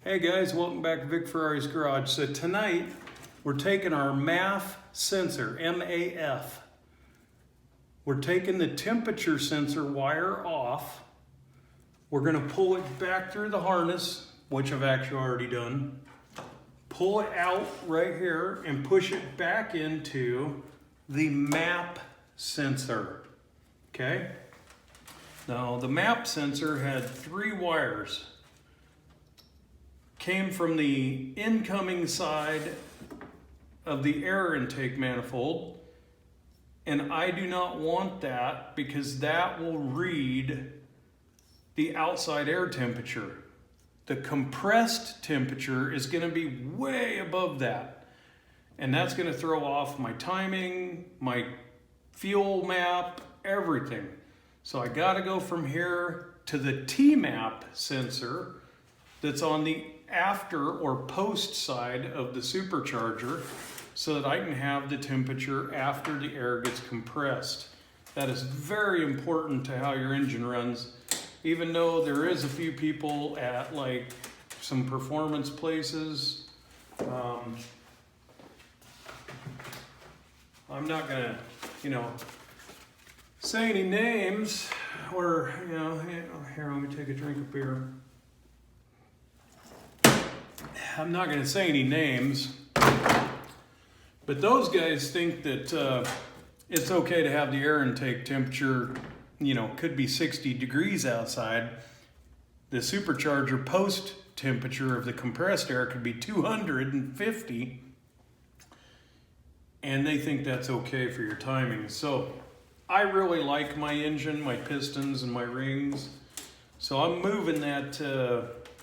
Hey guys, welcome back to Vic Ferrari's Garage. So tonight we're taking our MAF sensor, M-A-F. We're taking the temperature sensor wire off. We're going to pull it back through the harness, which I've actually already done. Pull it out right here and push it back into the MAP sensor. Okay? Now the MAP sensor had 3 wires. Came from the incoming side of the air intake manifold, and I do not want that because that will read the outside air temperature. The compressed temperature is going to be way above that, and that's going to throw off my timing, my fuel map, everything. So I got to go from here to the Tmap sensor that's on the after or post side of the supercharger so that I can have the temperature after the air gets compressed. That is very important to how your engine runs. Even though there is a few people at like some performance places, I'm not gonna, say any names or, here, let me take a drink of beer. I'm not going to say any names, but those guys think that it's okay to have the air intake temperature, could be 60 degrees outside. The supercharger post temperature of the compressed air could be 250, and they think that's okay for your timing. So I really like my engine, my pistons, and my rings. So I'm moving that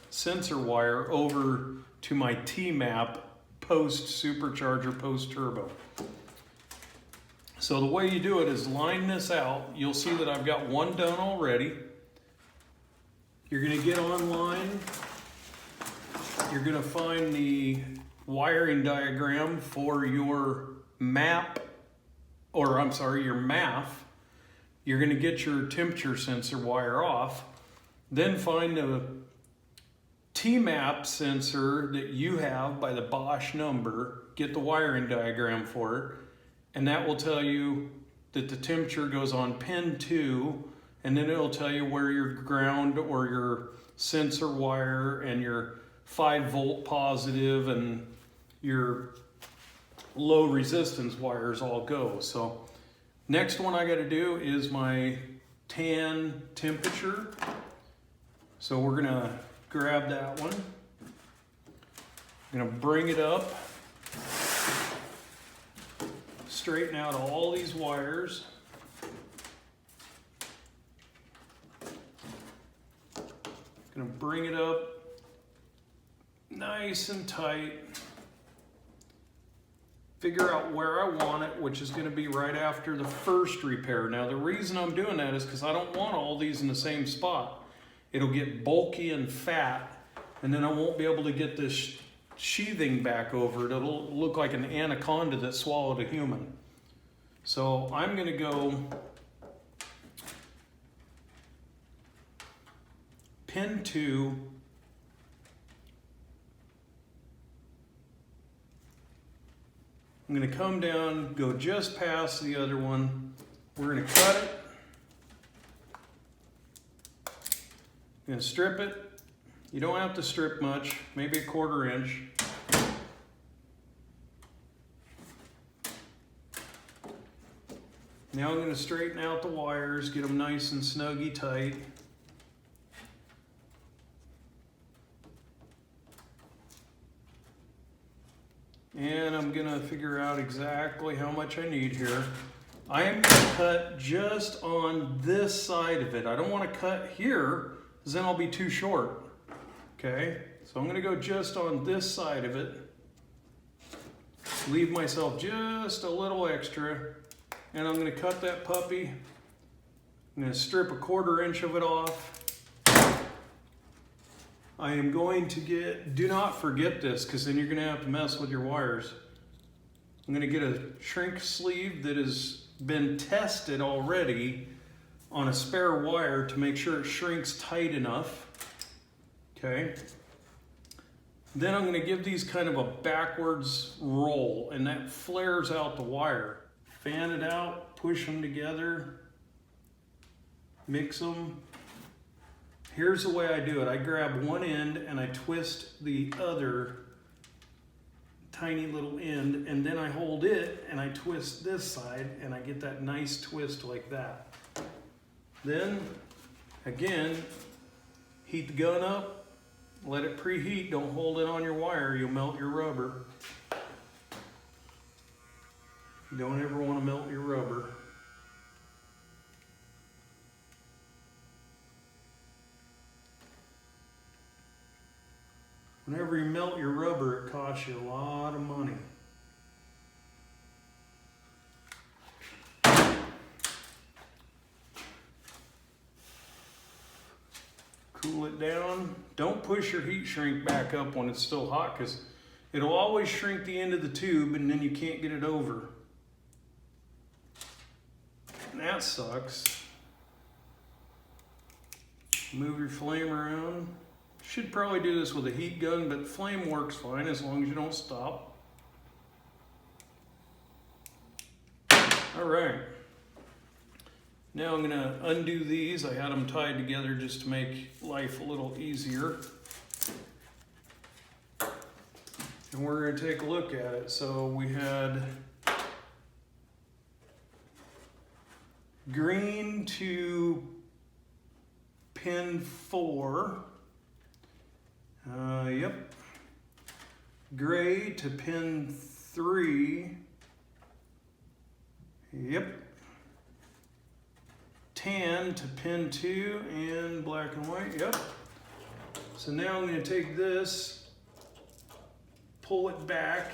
sensor wire over to my Tmap post supercharger, post turbo. So the way you do it is line this out. You'll see that I've got one done already. You're going to get online. You're going to find the wiring diagram for your MAP, or I'm sorry, your MAF. You're going to get your temperature sensor wire off. Then find the Tmap sensor that you have by the Bosch number, get the wiring diagram for it, and that will tell you that the temperature goes on pin 2, and then it'll tell you where your ground or your sensor wire and your 5-volt positive and your low resistance wires all go. So next one I got to do is my tan temperature. So we're going to grab that one. I'm going to bring it up, straighten out all these wires. Going to bring it up nice and tight. Figure out where I want it, which is going to be right after the first repair. Now the reason I'm doing that is because I don't want all these in the same spot. It'll get bulky and fat, and then I won't be able to get this sheathing back over it. It'll look like an anaconda that swallowed a human. So I'm going to go pin 2, I'm going to come down, go just past the other one. We're going to cut it. I'm going to strip it. You don't have to strip much, maybe a 1/4 inch. Now I'm going to straighten out the wires, get them nice and snuggy tight. And I'm going to figure out exactly how much I need here. I am going to cut just on this side of it. I don't want to cut here, because then I'll be too short. Okay, so I'm going to go just on this side of it. Leave myself just a little extra. And I'm going to cut that puppy. I'm going to strip a 1/4 inch of it off. I am going to get, do not forget this, because then you're going to have to mess with your wires. I'm going to get a shrink sleeve that has been tested already on a spare wire to make sure it shrinks tight enough. Okay. Then I'm going to give these kind of a backwards roll, and that flares out the wire. Fan it out, push them together, mix them. Here's the way I do it. I grab one end and I twist the other tiny little end, and then I hold it and I twist this side, and I get that nice twist like that. Then, again, heat the gun up, let it preheat. Don't hold it on your wire, you'll melt your rubber. You don't ever want to melt your rubber. Whenever you melt your rubber, it costs you a lot of money. Cool it down. Don't push your heat shrink back up when it's still hot, because it'll always shrink the end of the tube and then you can't get it over. And that sucks. Move your flame around. Should probably do this with a heat gun, but flame works fine as long as you don't stop. All right. Now I'm gonna undo these. I had them tied together just to make life a little easier. And we're gonna take a look at it. So we had green to pin 4. Yep. Gray to pin 3. Yep. Tan to pin 2, and black and white. Yep. So now I'm going to take this, pull it back.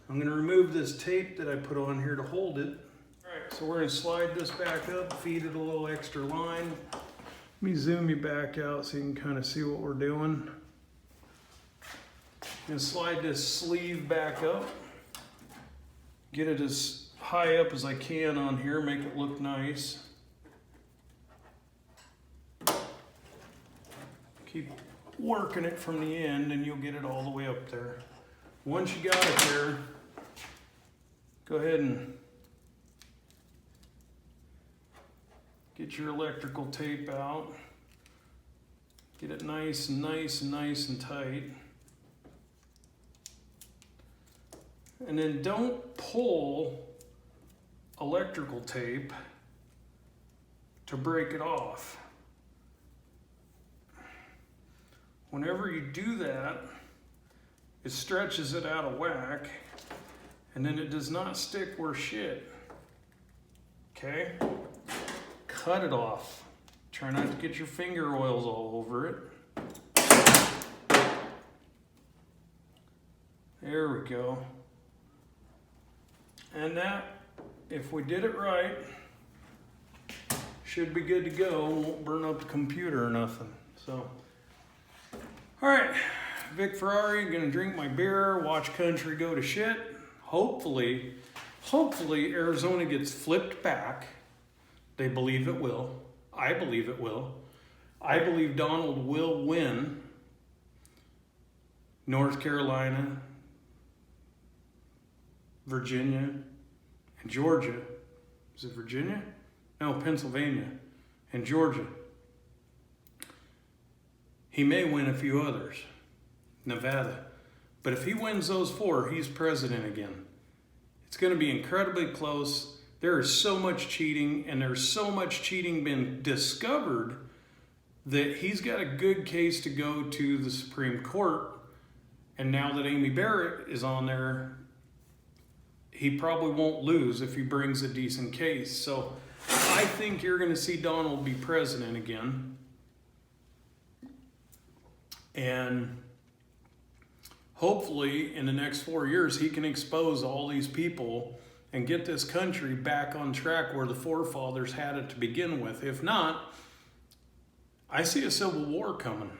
I'm going to remove this tape that I put on here to hold it. All right, so we're going to slide this back up, feed it a little extra line. Let me zoom you back out so you can kind of see what we're doing. And slide this sleeve back up. Get it as high up as I can on here, make it look nice. Keep working it from the end and you'll get it all the way up there. Once you got it there, go ahead and get your electrical tape out. Get it nice and nice and nice and tight. And then don't pull electrical tape to break it off. Whenever you do that, it stretches it out of whack, and then it does not stick where shit. Okay? Cut it off. Try not to get your finger oils all over it. There we go. And that, if we did it right, should be good to go. Won't burn up the computer or nothing. So, all right, Vic Ferrari, gonna drink my beer, watch country go to shit. Hopefully Arizona gets flipped back. They believe it will. I believe it will. I believe Donald will win North Carolina, Virginia, and Georgia. Is it Virginia? No, Pennsylvania and Georgia. He may win a few others. Nevada. But if he wins those 4, he's president again. It's going to be incredibly close. There is so much cheating, and there's so much cheating been discovered that he's got a good case to go to the Supreme Court. And now that Amy Barrett is on there, he probably won't lose if he brings a decent case. So I think you're going to see Donald be president again. And hopefully in the next 4 years, he can expose all these people and get this country back on track where the forefathers had it to begin with. If not, I see a civil war coming.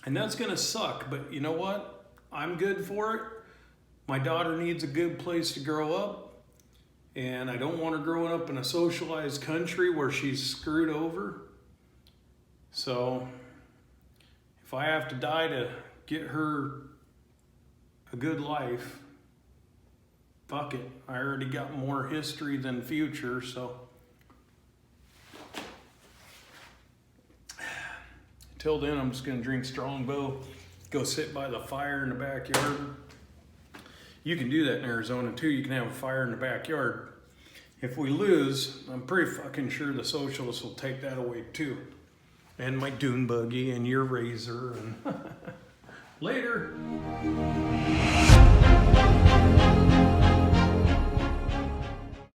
And that's going to suck. But you know what? I'm good for it. My daughter needs a good place to grow up. And I don't want her growing up in a socialized country where she's screwed over. So if I have to die to get her a good life. Fuck it, I already got more history than future, so. Till then, I'm just gonna drink Strongbow, go sit by the fire in the backyard. You can do that in Arizona too. You can have a fire in the backyard. If we lose, I'm pretty fucking sure the socialists will take that away too. And my dune buggy and your razor and later.